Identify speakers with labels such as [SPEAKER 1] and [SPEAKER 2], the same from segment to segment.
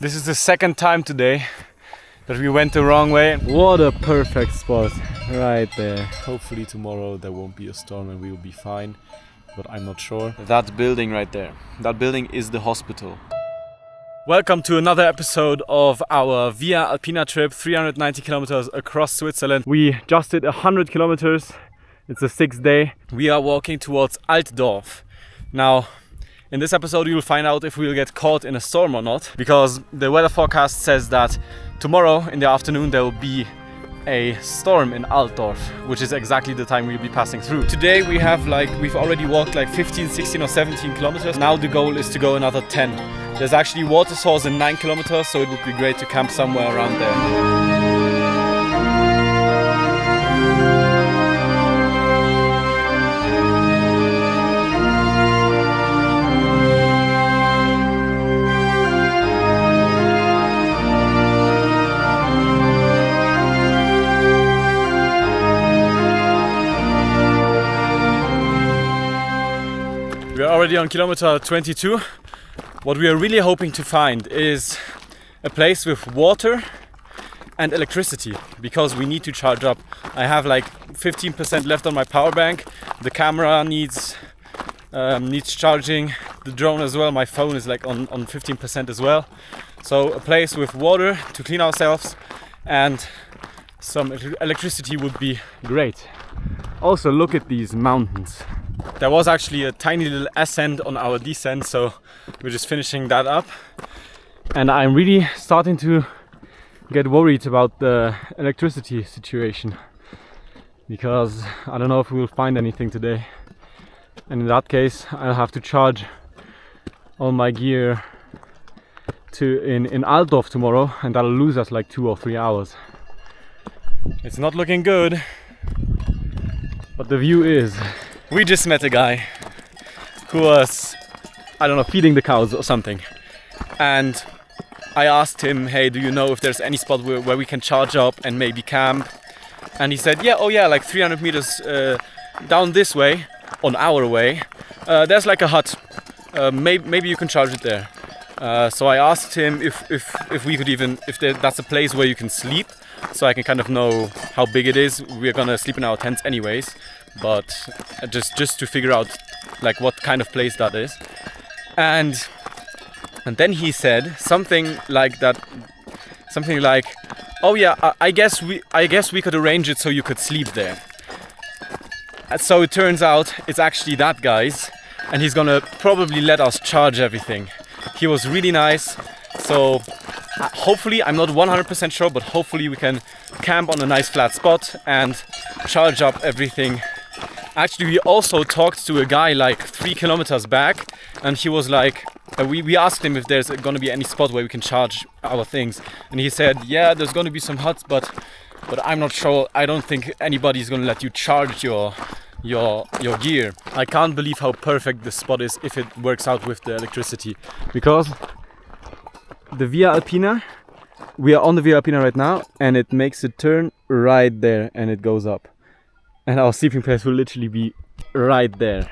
[SPEAKER 1] This is the second time today that we went the wrong way. What a perfect spot right there. Hopefully tomorrow there won't be a storm and we will be fine, but I'm not sure. That building right there, that building is the hospital. Welcome to another episode of our Via Alpina trip, 390 kilometers across Switzerland. We just did 100 kilometers. It's the 6th day. We are walking towards Altdorf. Now, in this episode you will find out if we will get caught in a storm or not, because the weather forecast says that tomorrow in the afternoon there will be a storm in Altdorf, which is exactly the time we'll be passing through. Today we've already walked like 15, 16 or 17 kilometers. Now the goal is to go another 10. There's actually water source in 9 kilometers, so it would be great to camp somewhere around there. We are already on kilometer 22. What we are really hoping to find is a place with water and electricity, because we need to charge up. I have like 15% left on my power bank. The camera needs charging, the drone as well. My phone is like on 15% as well. So a place with water to clean ourselves and some electricity would be great. Also, look at these mountains. There was actually a tiny little ascent on our descent, so we're just finishing that up. And I'm really starting to get worried about the electricity situation, because I don't know if we will find anything today. And in that case, I'll have to charge all my gear in Altdorf tomorrow, and that'll lose us like 2 or 3 hours. It's not looking good, but the view is. We just met a guy who was, I don't know, feeding the cows or something. And I asked him, hey, do you know if there's any spot where we can charge up and maybe camp? And he said, yeah, like 300 meters down this way, on our way, there's like a hut. Maybe you can charge it there. So I asked him if we could that's a place where you can sleep, so I can kind of know how big it is. We're gonna sleep in our tents anyways, but just to figure out like what kind of place that is. And then he said something like, oh yeah, I guess we could arrange it so you could sleep there. And so it turns out it's actually that guy's, and he's gonna probably let us charge everything. He was really nice, so hopefully, I'm not 100% sure, but hopefully we can camp on a nice flat spot and charge up everything. Actually, we also talked to a guy like 3 kilometers back, and he was like, we asked him if there's going to be any spot where we can charge our things, and he said, yeah, there's going to be some huts, but I'm not sure. I don't think anybody's going to let you charge your gear. I can't believe how perfect this spot is if it works out with the electricity, because the Via Alpina, we are on the Via Alpina right now, and it makes a turn right there and it goes up. And our sleeping place will literally be right there.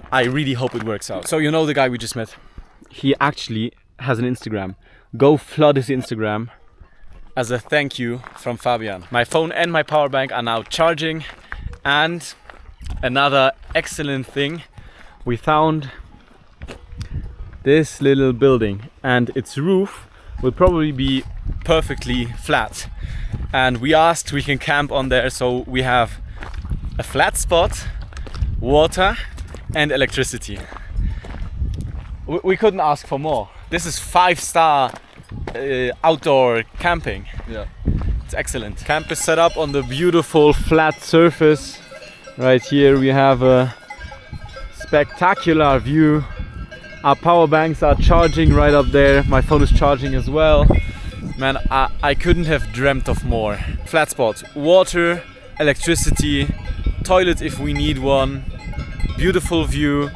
[SPEAKER 1] I really hope it works out. So you know the guy we just met? He actually has an Instagram. Go flood his Instagram as a thank you from Fabian. My phone and my power bank are now charging. And another excellent thing, we found this little building, and its roof will probably be perfectly flat. And we asked we can camp on there, so we have a flat spot, water and electricity. We couldn't ask for more. This is 5-star outdoor camping.
[SPEAKER 2] Yeah.
[SPEAKER 1] It's excellent. Camp is set up on the beautiful flat surface. Right here we have a spectacular view. Our power banks are charging right up there. My phone is charging as well. Man, I couldn't have dreamt of more. Flat spot, water, electricity, toilet if we need one, beautiful view.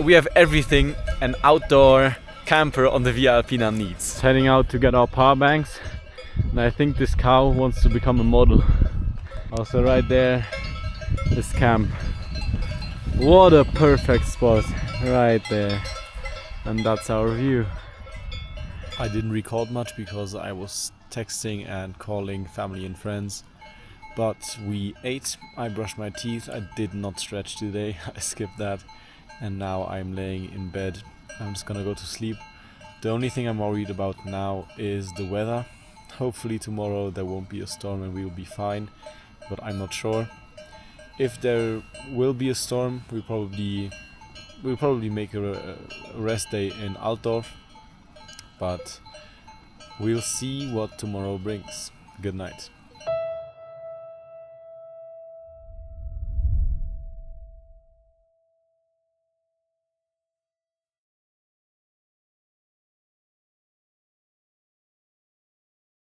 [SPEAKER 1] We have everything an outdoor camper on the Via Alpina needs. Heading out to get our power banks. And I think this cow wants to become a model. Also right there, this camp. What a perfect spot right there. And that's our view. I didn't record much because I was texting and calling family and friends. But we ate, I brushed my teeth, I did not stretch today, I skipped that. And now I'm laying in bed. I'm just gonna go to sleep. The only thing I'm worried about now is the weather. Hopefully tomorrow there won't be a storm and we will be fine, but I'm not sure. If there will be a storm, we'll probably make a rest day in Altdorf, but we'll see what tomorrow brings. Good night.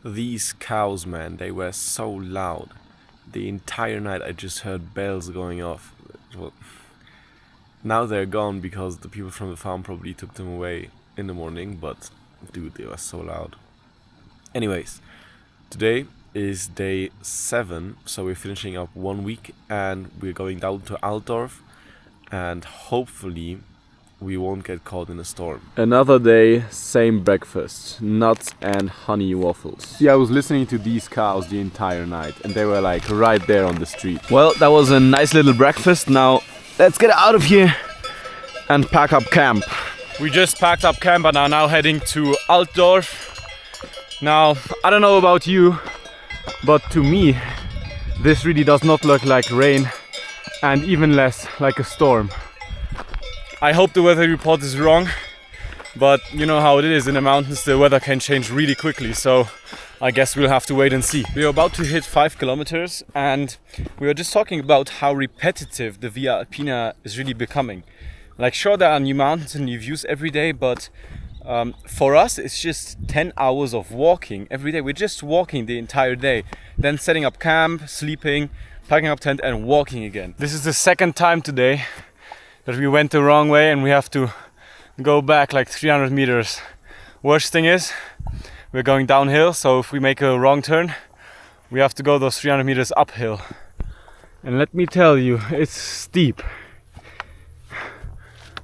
[SPEAKER 1] These cows, man, they were so loud. The entire night I just heard bells going off. Well, now they're gone because the people from the farm probably took them away in the morning, but dude, they were so loud. Anyways, today is day 7, so we're finishing up 1 week and we're going down to Altdorf and hopefully we won't get caught in a storm. Another day, same breakfast, nuts and honey waffles. Yeah, I was listening to these cows the entire night and they were like right there on the street. Well, that was a nice little breakfast. Now let's get out of here and pack up camp. We just packed up camp and are now heading to Altdorf. Now, I don't know about you, but to me, this really does not look like rain and even less like a storm. I hope the weather report is wrong, but you know how it is in the mountains, the weather can change really quickly, so I guess we'll have to wait and see. We are about to hit 5 kilometers and we were just talking about how repetitive the Via Alpina is really becoming. Like, sure, there are new mountains and new views every day, but for us it's just 10 hours of walking every day. We're just walking the entire day, then setting up camp, sleeping, packing up tent and walking again. This is the second time today that we went the wrong way and we have to go back like 300 meters. Worst thing is, we're going downhill, so if we make a wrong turn, we have to go those 300 meters uphill. And let me tell you, it's steep.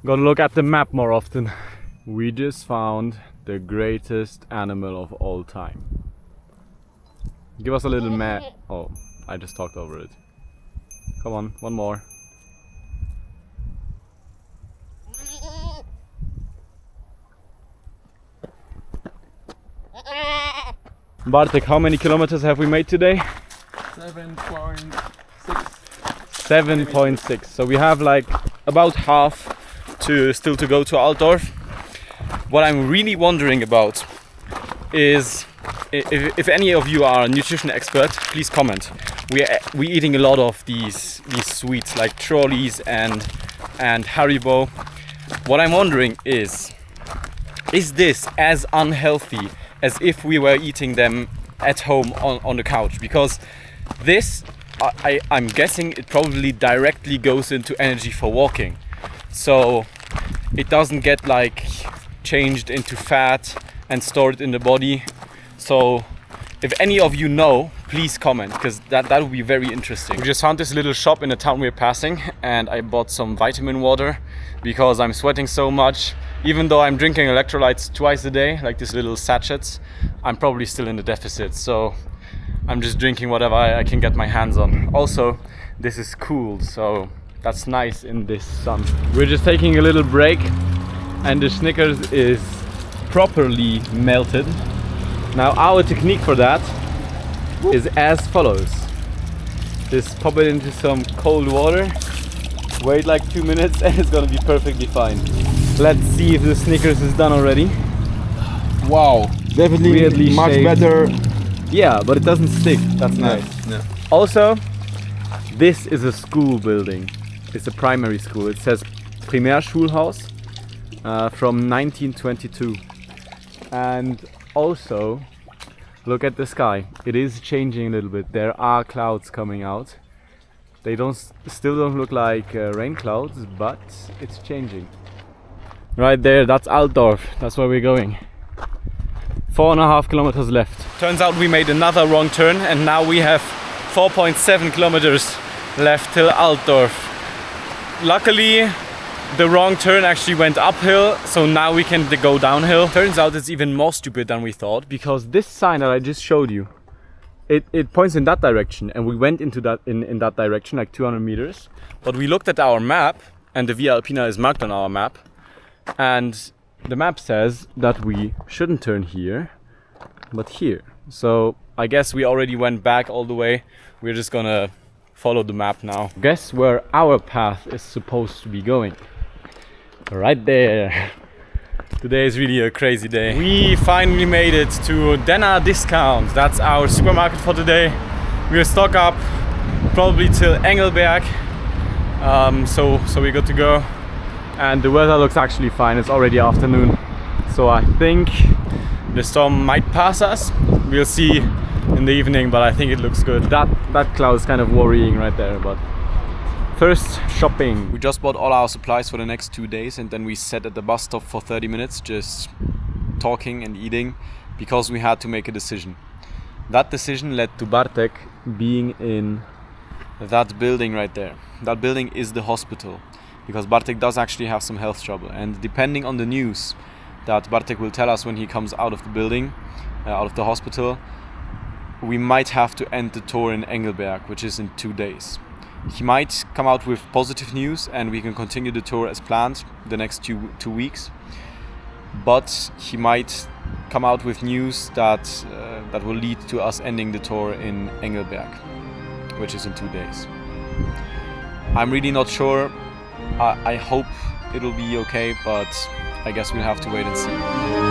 [SPEAKER 1] Gotta look at the map more often. We just found the greatest animal of all time. Give us a little oh, I just talked over it. Come on, one more. Bartek, how many kilometers have we made today?
[SPEAKER 2] 7.6.
[SPEAKER 1] 7.6. So we have like about half still to go to Altdorf. What I'm really wondering about is if any of you are a nutrition expert, please comment. We're eating a lot of these sweets like trolleys and Haribo. What I'm wondering is this as unhealthy as if we were eating them at home on the couch? Because this, I'm guessing it probably directly goes into energy for walking. So it doesn't get like changed into fat and stored in the body. So if any of you know, please comment, because that would be very interesting. We just found this little shop in the town we're passing and I bought some vitamin water because I'm sweating so much. Even though I'm drinking electrolytes twice a day, like these little sachets, I'm probably still in the deficit. So I'm just drinking whatever I can get my hands on. Also, this is cooled, so that's nice in this sun. We're just taking a little break and the Snickers is properly melted. Now our technique for that is as follows. Just pop it into some cold water, wait like 2 minutes and it's gonna be perfectly fine. Let's see if the Snickers is done already.
[SPEAKER 2] Wow, definitely
[SPEAKER 1] weirdly
[SPEAKER 2] much
[SPEAKER 1] shaped.
[SPEAKER 2] better.
[SPEAKER 1] Yeah, but it doesn't stick. That's nice.
[SPEAKER 2] Yeah.
[SPEAKER 1] Also, this is a school building. It's a primary school. It says Primärschulhaus from 1922. And also, look at the sky. It is changing a little bit. There are clouds coming out. They still don't look like rain clouds, but it's changing. Right there, that's Altdorf. That's where we're going. 4.5 kilometers left. Turns out we made another wrong turn and now we have 4.7 kilometers left till Altdorf. Luckily, the wrong turn actually went uphill, so now we can go downhill. Turns out it's even more stupid than we thought, because this sign that I just showed you, it points in that direction, and we went into that in that direction, like 200 meters. But we looked at our map, and the Via Alpina is marked on our map, and the map says that we shouldn't turn here, but here. So I guess we already went back all the way. We're just gonna follow the map now. Guess where our path is supposed to be going? Right there. Today is really a crazy day. We finally made it to Denner Discount. That's our supermarket for today. We'll stock up probably till Engelberg. So we're good to go. And the weather looks actually fine. It's already afternoon. So I think the storm might pass us. We'll see in the evening, but I think it looks good. That cloud is kind of worrying right there, but first, shopping. We just bought all our supplies for the next 2 days, and then we sat at the bus stop for 30 minutes just talking and eating, because we had to make a decision. That decision led to Bartek being in that building right there. That building is the hospital, because Bartek does actually have some health trouble, and depending on the news that Bartek will tell us when he comes out of the building, out of the hospital, we might have to end the tour in Engelberg, which is in 2 days. He might come out with positive news and we can continue the tour as planned the next two weeks. But he might come out with news that will lead to us ending the tour in Engelberg, which is in 2 days. I'm really not sure. I hope it'll be okay, but I guess we'll have to wait and see.